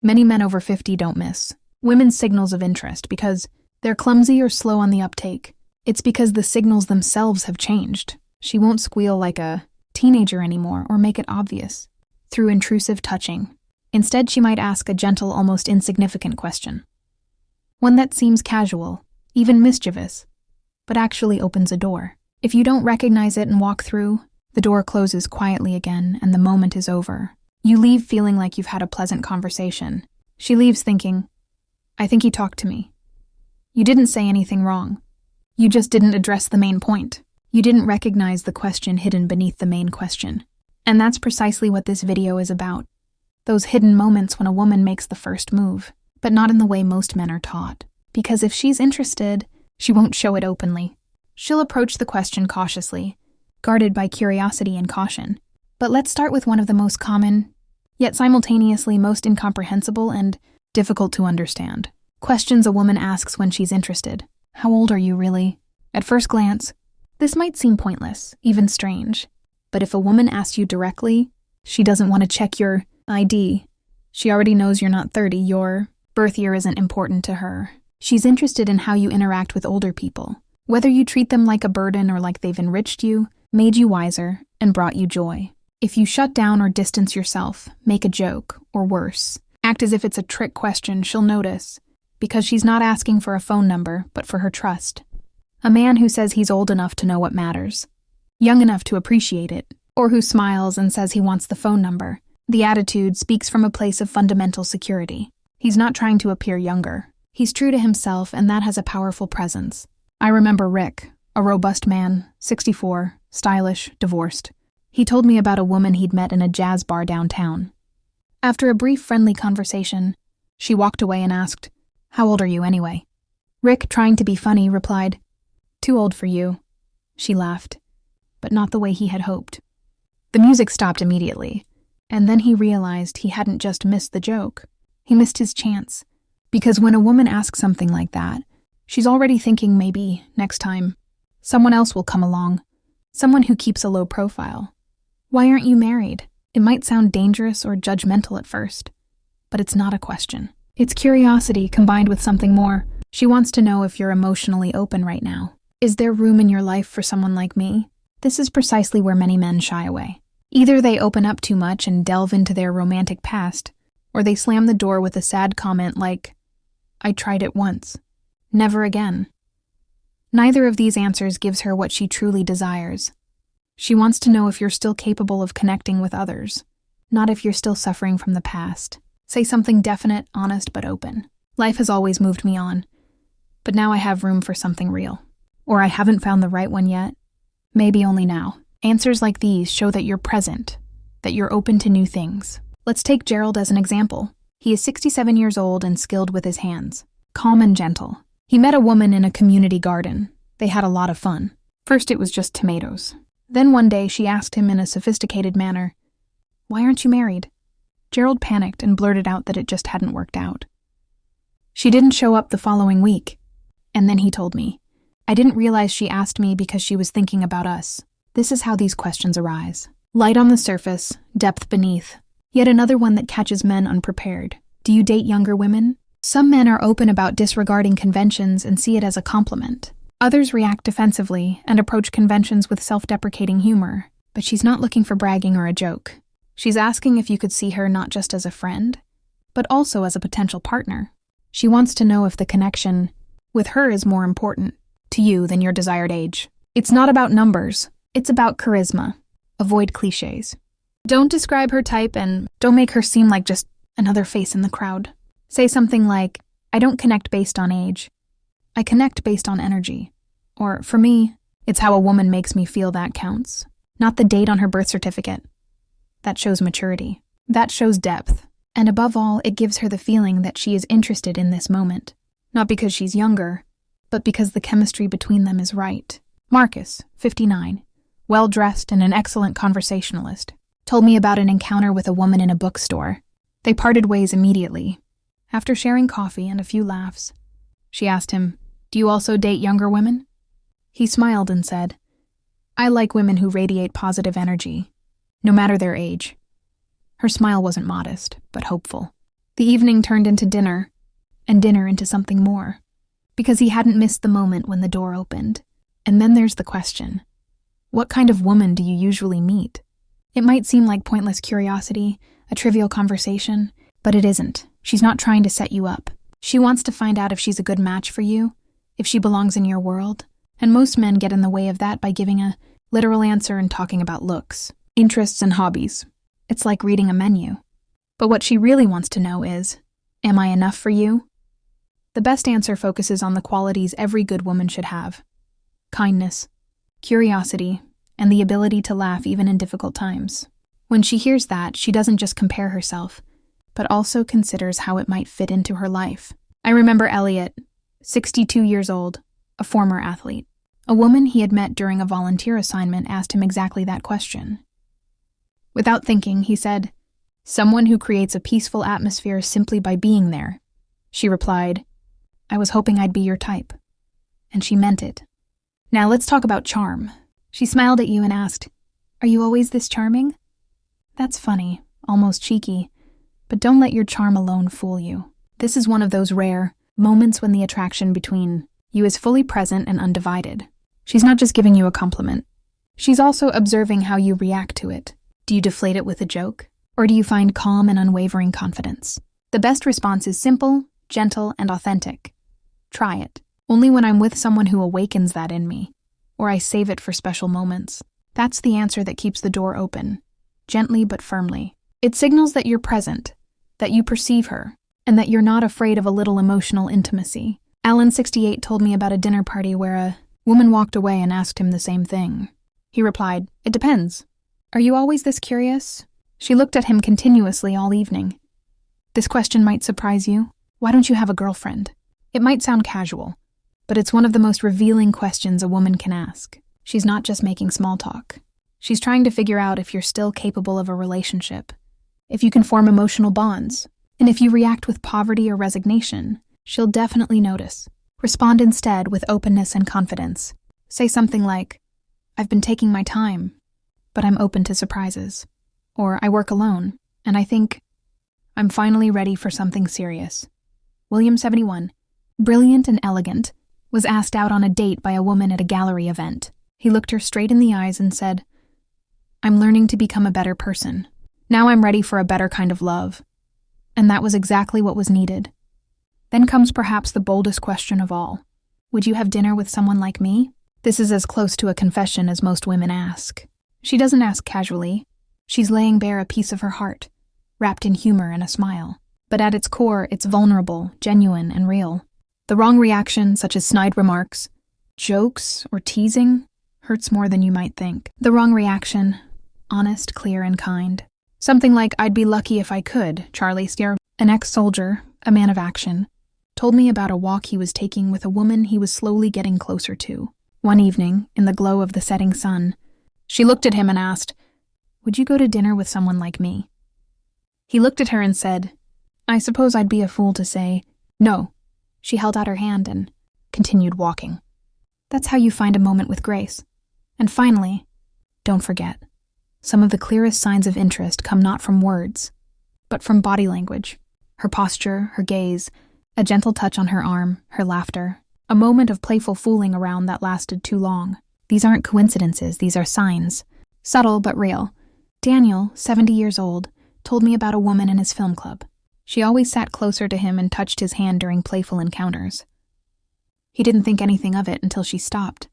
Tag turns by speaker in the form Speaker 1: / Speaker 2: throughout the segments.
Speaker 1: Many men over 50 don't miss women's signals of interest because they're clumsy or slow on the uptake. It's because the signals themselves have changed. She won't squeal like a teenager anymore or make it obvious through intrusive touching. Instead, she might ask a gentle, almost insignificant question. One that seems casual, even mischievous, but actually opens a door. If you don't recognize it and walk through, the door closes quietly again and the moment is over. You leave feeling like you've had a pleasant conversation. She leaves thinking, I think he talked to me. You didn't say anything wrong. You just didn't address the main point. You didn't recognize the question hidden beneath the main question. And that's precisely what this video is about. Those hidden moments when a woman makes the first move, but not in the way most men are taught. Because if she's interested, she won't show it openly. She'll approach the question cautiously, guarded by curiosity and caution. But let's start with one of the most common, yet simultaneously most incomprehensible and difficult to understand questions a woman asks when she's interested. How old are you really? At first glance, this might seem pointless, even strange. But if a woman asks you directly, she doesn't want to check your ID. She already knows you're not 30, your birth year isn't important to her. She's interested in how you interact with older people. Whether you treat them like a burden or like they've enriched you, made you wiser, and brought you joy. If you shut down or distance yourself, make a joke, or worse, act as if it's a trick question, she'll notice, because she's not asking for a phone number, but for her trust. A man who says he's old enough to know what matters, young enough to appreciate it, or who smiles and says he wants the phone number. The attitude speaks from a place of fundamental security. He's not trying to appear younger. He's true to himself, and that has a powerful presence. I remember Rick, a robust man, 64, stylish, divorced. He told me about a woman he'd met in a jazz bar downtown. After a brief friendly conversation, she walked away and asked, "How old are you anyway?" Rick, trying to be funny, replied, "Too old for you." She laughed, but not the way he had hoped. The music stopped immediately, and then he realized he hadn't just missed the joke. He missed his chance. Because when a woman asks something like that, she's already thinking maybe, next time, someone else will come along, someone who keeps a low profile. Why aren't you married? It might sound dangerous or judgmental at first, but it's not a question. It's curiosity combined with something more. She wants to know if you're emotionally open right now. Is there room in your life for someone like me? This is precisely where many men shy away. Either they open up too much and delve into their romantic past, or they slam the door with a sad comment like, "I tried it once. Never again." Neither of these answers gives her what she truly desires. She wants to know if you're still capable of connecting with others, not if you're still suffering from the past. Say something definite, honest, but open. Life has always moved me on, but now I have room for something real. Or I haven't found the right one yet. Maybe only now. Answers like these show that you're present, that you're open to new things. Let's take Gerald as an example. He is 67 years old and skilled with his hands, calm and gentle. He met a woman in a community garden. They had a lot of fun. First it was just tomatoes. Then one day she asked him in a sophisticated manner, "Why aren't you married?" Gerald panicked and blurted out that it just hadn't worked out. She didn't show up the following week. And then he told me, "I didn't realize she asked me because she was thinking about us." This is how these questions arise. Light on the surface, depth beneath. Yet another one that catches men unprepared. Do you date younger women? Some men are open about disregarding conventions and see it as a compliment. Others react defensively and approach conventions with self-deprecating humor. But she's not looking for bragging or a joke. She's asking if you could see her not just as a friend, but also as a potential partner. She wants to know if the connection with her is more important to you than your desired age. It's not about numbers. It's about charisma. Avoid cliches. Don't describe her type and don't make her seem like just another face in the crowd. Say something like, "I don't connect based on age. I connect based on energy." Or, "For me, it's how a woman makes me feel that counts. Not the date on her birth certificate." That shows maturity. That shows depth. And above all, it gives her the feeling that she is interested in this moment. Not because she's younger, but because the chemistry between them is right. Marcus, 59, well-dressed and an excellent conversationalist, told me about an encounter with a woman in a bookstore. They parted ways immediately. After sharing coffee and a few laughs, she asked him, "Do you also date younger women?" He smiled and said, "I like women who radiate positive energy, no matter their age." Her smile wasn't modest, but hopeful. The evening turned into dinner, and dinner into something more, because he hadn't missed the moment when the door opened. And then there's the question. What kind of woman do you usually meet? It might seem like pointless curiosity, a trivial conversation, but it isn't. She's not trying to set you up. She wants to find out if she's a good match for you, if she belongs in your world, and most men get in the way of that by giving a literal answer and talking about looks, interests, and hobbies. It's like reading a menu. But what she really wants to know is, am I enough for you? The best answer focuses on the qualities every good woman should have: kindness, curiosity, and the ability to laugh even in difficult times. When she hears that, she doesn't just compare herself, but also considers how it might fit into her life. I remember Elliot, 62 years old, a former athlete. A woman he had met during a volunteer assignment asked him exactly that question. Without thinking, he said, "Someone who creates a peaceful atmosphere simply by being there." She replied, "I was hoping I'd be your type." And she meant it. Now let's talk about charm. She smiled at you and asked, "Are you always this charming?" That's funny, almost cheeky, but don't let your charm alone fool you. This is one of those rare moments when the attraction between you is fully present and undivided. She's not just giving you a compliment. She's also observing how you react to it. Do you deflate it with a joke? Or do you find calm and unwavering confidence? The best response is simple, gentle, and authentic. Try it. Only when I'm with someone who awakens that in me, or I save it for special moments. That's the answer that keeps the door open, gently but firmly. It signals that you're present, that you perceive her, and that you're not afraid of a little emotional intimacy. Alan, 68, told me about a dinner party where a woman walked away and asked him the same thing. He replied, "It depends. Are you always this curious?" She looked at him continuously all evening. This question might surprise you. Why don't you have a girlfriend? It might sound casual, but it's one of the most revealing questions a woman can ask. She's not just making small talk. She's trying to figure out if you're still capable of a relationship, if you can form emotional bonds, and if you react with poverty or resignation. She'll definitely notice. Respond instead with openness and confidence. Say something like, "I've been taking my time, but I'm open to surprises." Or, "I work alone, and I think I'm finally ready for something serious." William, 71, brilliant and elegant, was asked out on a date by a woman at a gallery event. He looked her straight in the eyes and said, "I'm learning to become a better person. Now I'm ready for a better kind of love." And that was exactly what was needed. Then comes perhaps the boldest question of all. Would you have dinner with someone like me? This is as close to a confession as most women ask. She doesn't ask casually. She's laying bare a piece of her heart, wrapped in humor and a smile. But at its core, it's vulnerable, genuine, and real. The wrong reaction, such as snide remarks, jokes, or teasing, hurts more than you might think. The wrong reaction, honest, clear, and kind. Something like, "I'd be lucky if I could," Charlie Steer, an ex-soldier, a man of action, told me about a walk he was taking with a woman he was slowly getting closer to. One evening, in the glow of the setting sun, she looked at him and asked, "Would you go to dinner with someone like me?" He looked at her and said, "I suppose I'd be a fool to say no." She held out her hand and continued walking. That's how you find a moment with grace. And finally, don't forget, some of the clearest signs of interest come not from words, but from body language. Her posture, her gaze, a gentle touch on her arm, her laughter, a moment of playful fooling around that lasted too long. These aren't coincidences, these are signs. Subtle but real. Daniel, 70 years old, told me about a woman in his film club. She always sat closer to him and touched his hand during playful encounters. He didn't think anything of it until she stopped.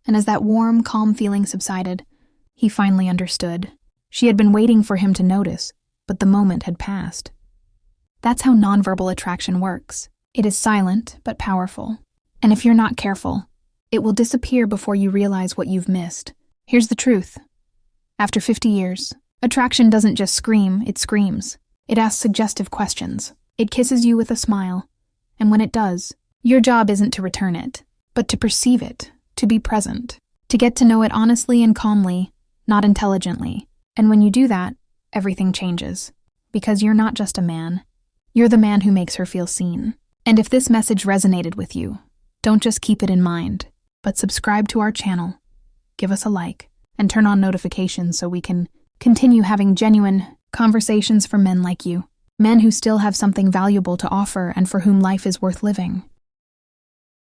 Speaker 1: And as that warm, calm feeling subsided, he finally understood. She had been waiting for him to notice, but the moment had passed. That's how nonverbal attraction works. It is silent, but powerful. And if you're not careful, it will disappear before you realize what you've missed. Here's the truth. After 50 years, attraction doesn't just scream, it screams. It asks suggestive questions. It kisses you with a smile. And when it does, your job isn't to return it, but to perceive it, to be present, to get to know it honestly and calmly, not intelligently. And when you do that, everything changes. Because you're not just a man. You're the man who makes her feel seen. And if this message resonated with you, don't just keep it in mind, but subscribe to our channel, give us a like, and turn on notifications so we can continue having genuine conversations for men like you. Men who still have something valuable to offer and for whom life is worth living.